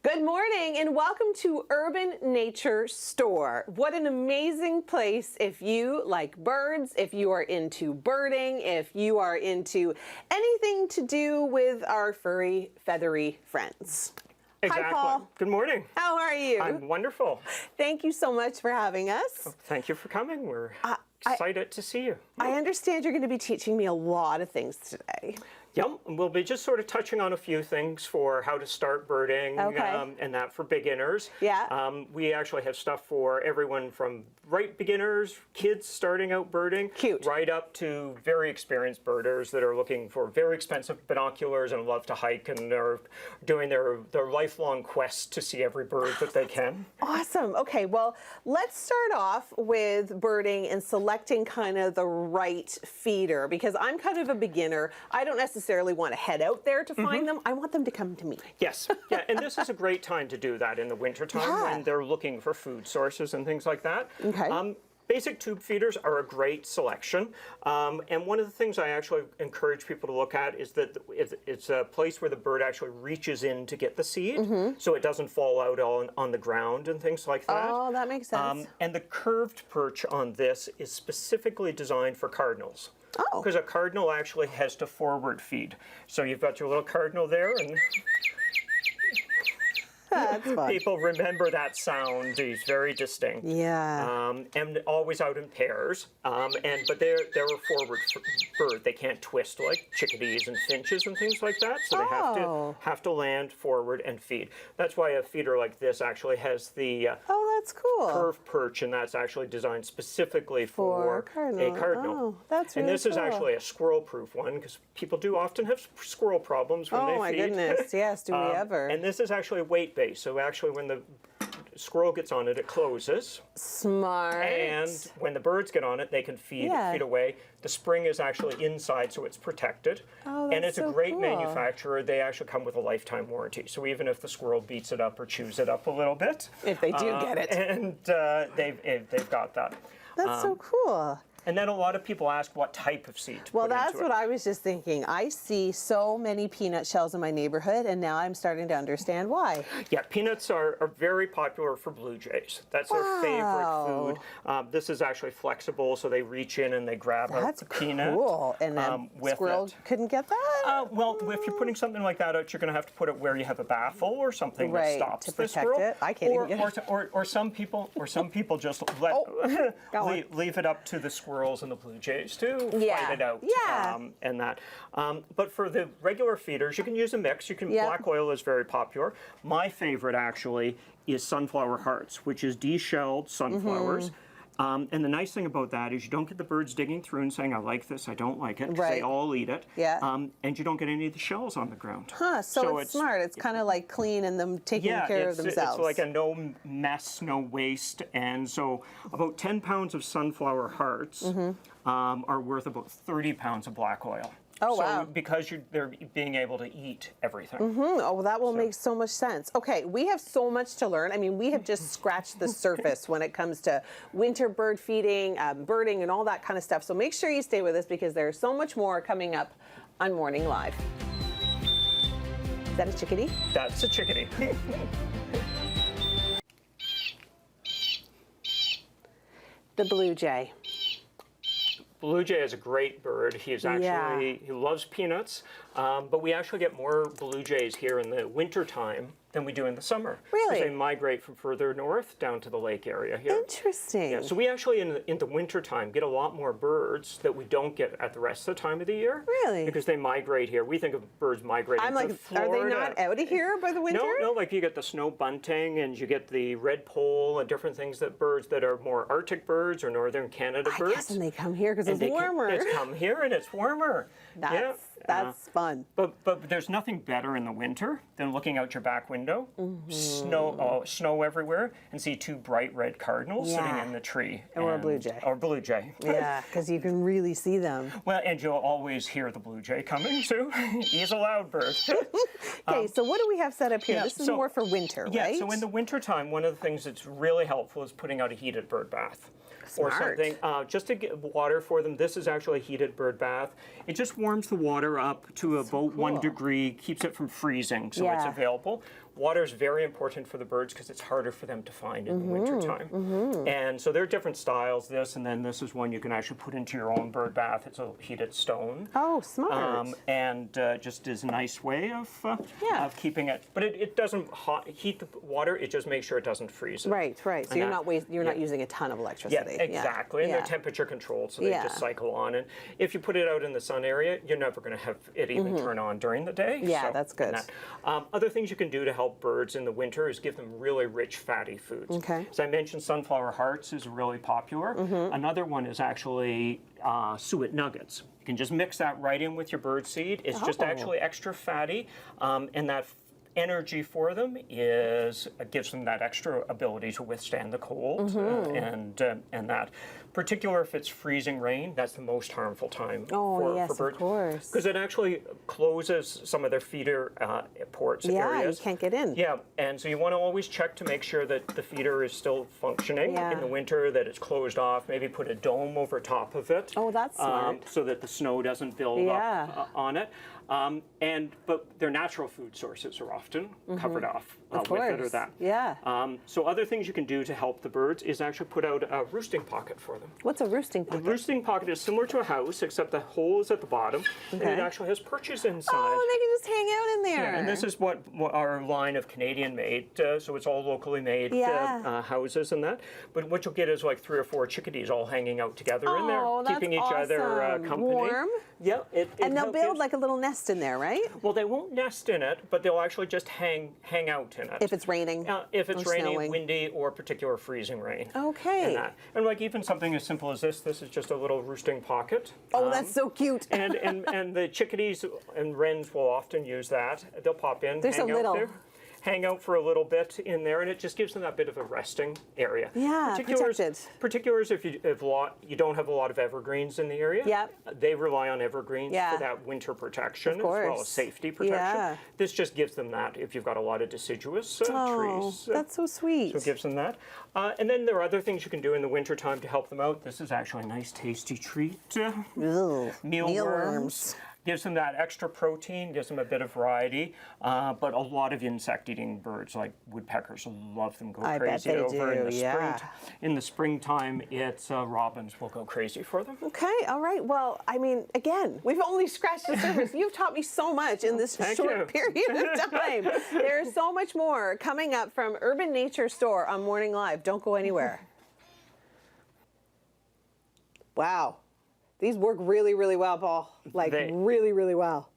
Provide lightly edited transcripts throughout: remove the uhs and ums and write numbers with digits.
Good morning and welcome to Urban Nature Store. What an amazing place if you like birds, if you are into birding, if you are into anything to do with our furry, feathery friends. Exactly. Hi, Paul. Good morning. How are you? I'm wonderful. Thank you so much for having us. Oh, thank you for coming. We're excited to see you. I understand you're going to be teaching me a lot of things today. Yep, and we'll be just sort of touching on a few things for how to start birding, and that for beginners. Yeah. We actually have stuff for everyone from right beginners, kids starting out birding, Cute, right up to very experienced birders that are looking for very expensive binoculars and love to hike and are doing their lifelong quest to see every bird that they can. Awesome. Okay, well, let's start off with birding and selecting kind of the right feeder, because I'm kind of a beginner. I don't necessarily want to head out there to find them. I want them to come to me. Yes, yeah, and this is a great time to do that in the wintertime when they're looking for food sources and things like that. Okay. Basic tube feeders are a great selection, and one of the things I actually encourage people to look at is that it's a place where the bird actually reaches in to get the seed, so it doesn't fall out on the ground and things like that. Oh, that makes sense. And the curved perch on this is specifically designed for cardinals. Oh. Because a cardinal actually has to forward feed. So you've got your little cardinal there, and That's fun. people remember that sound. He's very distinct. Yeah. And always out in pairs. But they're a forward bird. They can't twist like chickadees and finches and things like that. So they have to land forward and feed. That's why a feeder like this actually has the That's cool. curved perch, and that's actually designed specifically for a cardinal. Oh, that's really And this is cool. actually a squirrel-proof one, because people do often have squirrel problems when they feed. Oh my goodness, yes, do we ever. And this is actually weight-based, so actually when the squirrel gets on it, it closes. Smart. And when the birds get on it, they can feed away. The spring is actually inside, so it's protected. Oh, and that's it's so a great cool. manufacturer. They actually come with a lifetime warranty. So even if the squirrel beats it up or chews it up a little bit, If they do get it. and they've got that. That's so cool. And then a lot of people ask what type of seed to Well, put that's into what it. I was just thinking. I see so many peanut shells in my neighborhood, and now I'm starting to understand why. Yeah, peanuts are very popular for blue jays. That's their favorite food. This is actually flexible, so they reach in and they grab a peanut. Cool. And then with squirrel it. couldn't get that? Well, if you're putting something like that out, you're going to have to put it where you have a baffle or something that stops to the protect squirrel. it. I can't even get it. Or some people just leave it up to the squirrels and the blue jays to fight it out. Yeah. And that. But for the regular feeders, you can use a mix. Black oil is very popular. My favorite actually is sunflower hearts, which is deshelled sunflowers. And the nice thing about that is you don't get the birds digging through and saying, I like this, I don't like it, because they all eat it. Yeah. And you don't get any of the shells on the ground. Huh, so it's smart. It's kind of like clean and them taking care of themselves. It's like a no mess, no waste. And so about 10 pounds of sunflower hearts are worth about 30 pounds of black oil. Oh, wow. Because they're being able to eat everything. Oh, well, that will make so much sense. Okay, we have so much to learn. I mean, we have just scratched the surface when it comes to winter bird feeding, birding, and all that kind of stuff. So make sure you stay with us, because there's so much more coming up on Morning Live. Is that a chickadee? That's a chickadee. The blue jay. Blue jay is a great bird. He loves peanuts, but we actually get more blue jays here in the wintertime than we do in the summer. Really? Because they migrate from further north down to the lake area here. Interesting. Yeah, so we actually, in the wintertime, get a lot more birds that we don't get at the rest of the time of the year. Really? Because they migrate here. We think of birds migrating to Florida. Are they not out of here by the winter? No, like you get the snow bunting and you get the red pole and different things birds that are more Arctic birds or northern Canada birds. I guess, and they come here because it's warmer. It's come here and it's warmer. That's fun. But there's nothing better in the winter than looking out your back window, snow everywhere, and see two bright red cardinals sitting in the tree. Or a blue jay. Or blue jay. Yeah, because you can really see them. Well, and you'll always hear the blue jay coming too. He's a loud bird. Okay, so what do we we have set up here? This is more for winter, right? Yeah, so in the wintertime, one of the things that's really helpful is putting out a heated bird bath. Smart. Or something, just to get water for them. This is actually a heated bird bath. It just warms the water up to to about 1 cool. degree, keeps it from freezing, so it's Yeah. available. Water is very important for the birds because it's harder for them to find in the wintertime. And so there are different styles, this, and then this is one you can actually put into your own bird bath. It's a heated stone. Oh, smart. And just is a nice way of keeping it. But it doesn't heat the water, it just makes sure it doesn't freeze it. Right. So you're not using a ton of Yeah, electricity. exactly. And they're temperature controlled, so they just cycle on. And if you put it out in the sun area, you're never going to have it even turn on during the day. Yeah, so, that's good. Other things you can do to help birds in the winter is give them really rich fatty foods. Okay. As I mentioned, sunflower hearts is really popular. Another one is actually suet nuggets. You can just mix that right in with your bird seed. It's just actually extra fatty, and that energy for them gives them that extra ability to withstand the cold and that. Particular if it's freezing rain, that's the most harmful time for birds. Of course. Because it actually closes some of their feeder ports areas. You can't get in. Yeah, and so you want to always check to make sure that the feeder is still functioning in the winter, that it's closed off. Maybe put a dome over top of it. Oh, that's smart. So that the snow doesn't build up on it. But their natural food sources are often covered off with it or that. Yeah. So other things you can do to help the birds is actually put out a roosting pocket for them. What's a roosting pocket? The roosting pocket is similar to a house, except the hole is at the bottom, and it actually has perches inside. Oh, they can just hang out in there. Yeah, and this is what our line of Canadian-made, so it's all locally made houses and that. But what you'll get is like 3 or 4 chickadees all hanging out together in there, keeping each other company. Warm. Yeah, and they'll build like a little nest in there, right? Well, they won't nest in it, but they'll actually just hang out in it. If it's raining. If it's or raining, snowing. windy, or particular freezing rain. Okay. And like even something as simple as this is just a little roosting pocket. Oh, that's so cute. and the chickadees and wrens will often use that. They'll pop in, hang out for a little bit in there, and it just gives them that bit of a resting area. Yeah, protected. Particulars if you don't have a lot of evergreens in the area. Yep. They rely on evergreens for that winter protection as well as safety protection. Yeah. This just gives them that if you've got a lot of deciduous trees. That's so sweet. So it gives them that. And then there are other things you can do in the wintertime to help them out. This is actually a nice tasty treat. Mealworms. Gives them that extra protein, gives them a bit of variety, but a lot of insect-eating birds like woodpeckers love them, go crazy over in the spring. In the springtime, it's robins will go crazy for them. Okay, all right. Well, I mean, again, we've only scratched the surface. You've taught me so much in this short period of time. There's so much more coming up from Urban Nature Store on Morning Live. Don't go anywhere. Wow. These work really, really well, Paul. Like, really, really well.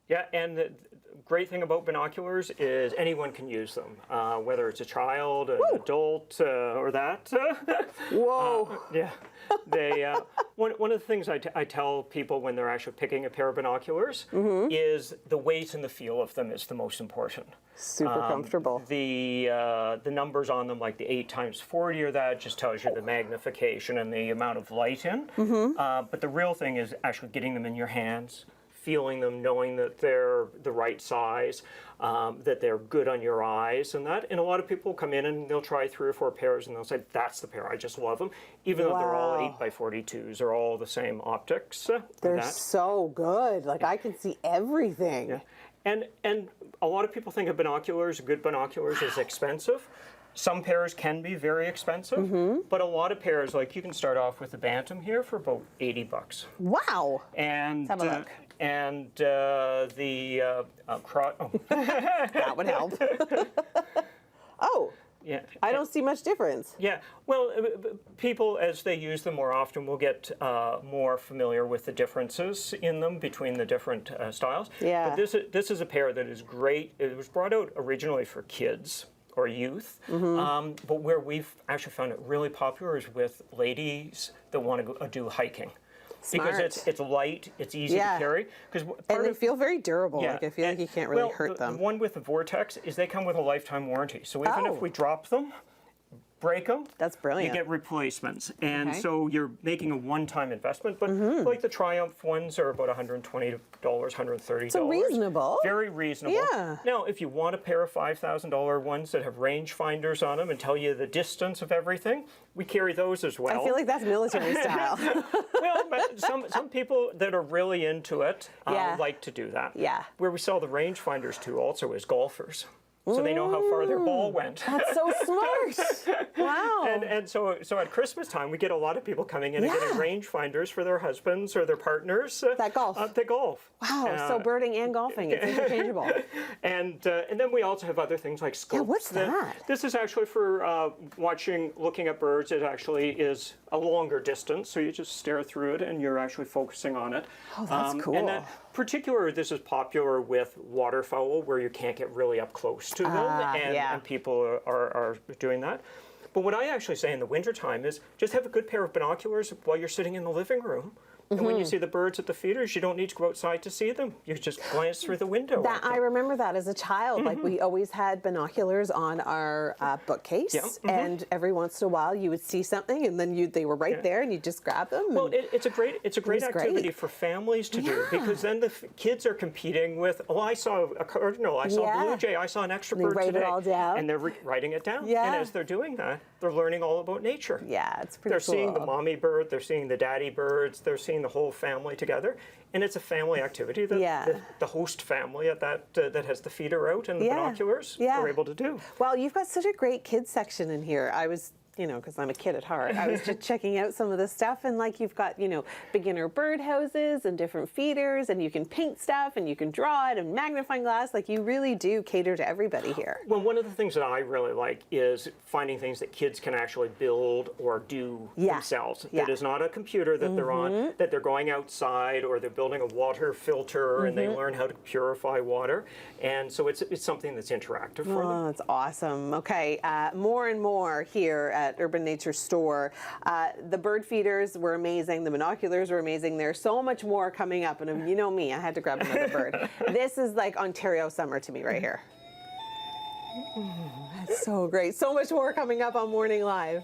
Yeah, and the great thing about binoculars is anyone can use them, whether it's a child, an adult, or that. Whoa. Yeah. One of the things I tell people when they're actually picking a pair of binoculars is the weight and the feel of them is the most important. Super comfortable. The numbers on them, like the 8x40 or that, just tells you the magnification and the amount of light in. But the real thing is actually getting them in your hands, feeling them, knowing that they're the right size, that they're good on your eyes and that. And a lot of people come in and they'll try 3 or 4 pairs and they'll say, that's the pair, I just love them. Even though they're all 8x42s, they're all the same optics. They're so good. Like, I can see everything. Yeah. And a lot of people think of binoculars, good binoculars, as expensive. Some pairs can be very expensive, but a lot of pairs, like you can start off with the Bantam here for about $80. Wow. And let's have a look. And the that would help. Oh. Yeah. I don't see much difference. Yeah. Well, people, as they use them more often, will get more familiar with the differences in them between the different styles. Yeah. But this is a pair that is great. It was brought out originally for kids or youth, but where we've actually found it really popular is with ladies that want to do hiking. Smart. Because it's light, it's easy to carry. And they feel very durable. Like, I feel like you can't really hurt them. The one with the Vortex is they come with a lifetime warranty. So even if we drop them, break them, That's brilliant. you get replacements. And Okay. so you're making a one-time investment, but like the Triumph ones are about $120, $130. So reasonable. Very reasonable. Yeah. Now, if you want a pair of $5,000 ones that have range finders on them and tell you the distance of everything, we carry those as well. I feel like that's military style. Well, but some people that are really into it Yeah. like to do that. Yeah. Where we sell the rangefinders to also is golfers. So they know how far their ball went. That's so smart. Wow. And so at Christmas time, we get a lot of people coming in and getting rangefinders for their husbands or their partners. That golf. That golf. Wow, so birding and golfing, it's interchangeable. And then we also have other things like scopes. what's that? This is actually for looking at birds. It actually is a longer distance, so you just stare through it and you're actually focusing on it. Oh, that's cool. And then, this is popular with waterfowl where you can't get really up close to them, and people are doing that. But what I actually say in the wintertime is just have a good pair of binoculars while you're sitting in the living room. And when you see the birds at the feeders, you don't need to go outside to see them. You just glance through the window. That I remember that as a child. Like we always had binoculars on our bookcase, and every once in a while you would see something, and then they were right there, and you just grab them. Well, it's a great activity great. for families to do, because then the kids are competing with, oh, I saw a cardinal, I saw a blue jay, I saw an extra bird write today, it all down. and they're writing it down. Yeah. And as they're doing that, they're learning all about nature. Yeah, it's pretty They're cool. seeing the mommy bird, they're seeing the daddy birds, they're seeing the whole family together, and it's a family activity that the host family at that has the feeder out and the binoculars are able to do. Well, you've got such a great kids section in here. I was, because I'm a kid at heart, I was just checking out some of the stuff, and like you've got, beginner bird houses and different feeders, and you can paint stuff and you can draw it and magnifying glass. Like you really do cater to everybody here. Well, one of the things that I really like is finding things that kids can actually build or do themselves. It is not a computer that they're on, that they're going outside or they're building a water filter and they learn how to purify water. And so it's something that's interactive for them. Oh, that's awesome. Okay, more and more here at Urban Nature Store. The bird feeders were amazing. The binoculars were amazing. There's so much more coming up. And you know me, I had to grab another bird. This is like Ontario summer to me right here. That's so great. So much more coming up on Morning Live.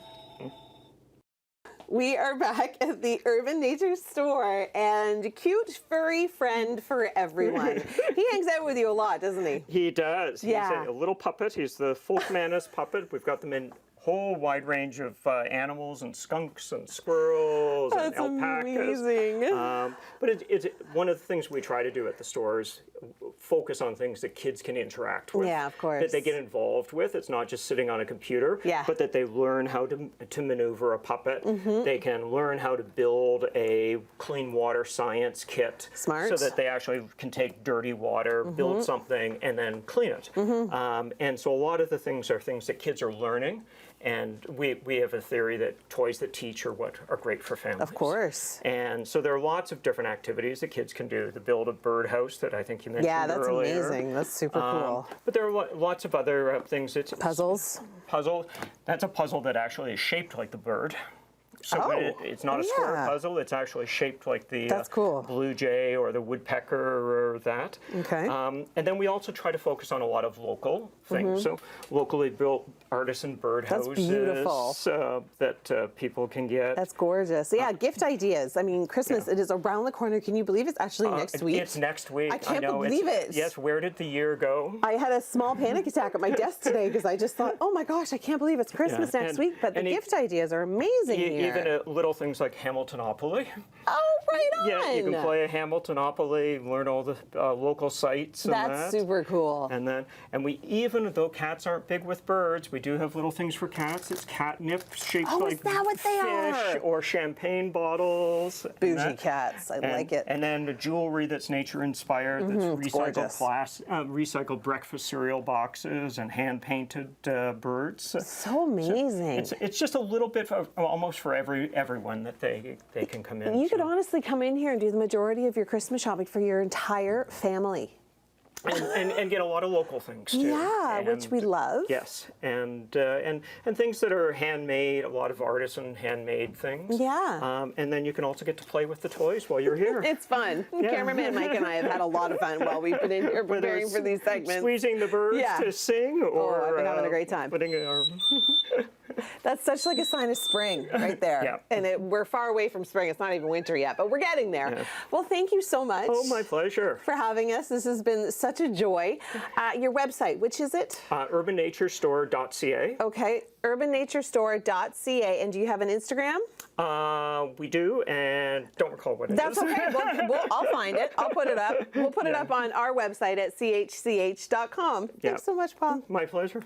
We are back at the Urban Nature Store, and cute furry friend for everyone. He hangs out with you a lot, doesn't he? He does. Yeah. He's a little puppet. He's the Folkmanis puppet. We've got them in whole wide range of animals and skunks and squirrels and alpacas. Amazing. But it's one of the things we try to do at the store is focus on things that kids can interact with. Yeah, of course. That they get involved with. It's not just sitting on a computer, but that they learn how to maneuver a puppet. They can learn how to build a clean water science kit. Smart. So that they actually can take dirty water, build something, and then clean it. And so a lot of the things are things that kids are learning. And we have a theory that toys that teach are what are great for families. Of course. And so there are lots of different activities that kids can do. The build a birdhouse that I think you mentioned earlier. Yeah, that's amazing. That's super cool. But there are lots of other things. Puzzles. Puzzle. That's a puzzle that actually is shaped like the bird. So it's not a square puzzle. It's actually shaped like the blue jay or the woodpecker or that. Okay. And then we also try to focus on a lot of local things. So locally built artisan birdhouses. That's beautiful. That people can get. That's gorgeous. Yeah, gift ideas. I mean, Christmas, it is around the corner. Can you believe it's actually next week? It's next week. I can't believe it. Yes, where did the year go? I had a small panic attack at my desk today because I just thought, oh my gosh, I can't believe it's Christmas next week. But the gift ideas are amazing here. Even little things like Hamiltonopoly. Oh, right on. Yeah, you can play a Hamiltonopoly, learn all the local sites. That's super cool. And we, even though cats aren't big with birds, we do have little things for cats. It's catnip shaped like is that what they fish are? or champagne bottles. Bougie cats. I like it. And then the jewelry that's nature inspired. That's recycled breakfast cereal boxes and hand painted birds. So amazing. So it's just a little bit almost for everyone that they can come in. You could honestly come in here and do the majority of your Christmas shopping for your entire family. And get a lot of local things too. Yeah, which we love. Yes, and things that are handmade, a lot of artisan handmade things. Yeah. And then you can also get to play with the toys while you're here. It's fun. Cameraman Mike and I have had a lot of fun while we've been in here preparing for these segments. Squeezing the birds to sing, or I've been having a great time. Putting our That's such like a sign of spring right there. Yeah. And we're far away from spring. It's not even winter yet, but we're getting there. Yeah. Well, thank you so much. Oh, my pleasure. For having us. This has been such a joy. Your website, which is it? UrbanNatureStore.ca. Okay, UrbanNatureStore.ca. And do you have an Instagram? We do, and don't recall what it is. That's okay. I'll find it. I'll put it up. We'll put it up on our website at chch.com. Thanks so much, Paul. My pleasure.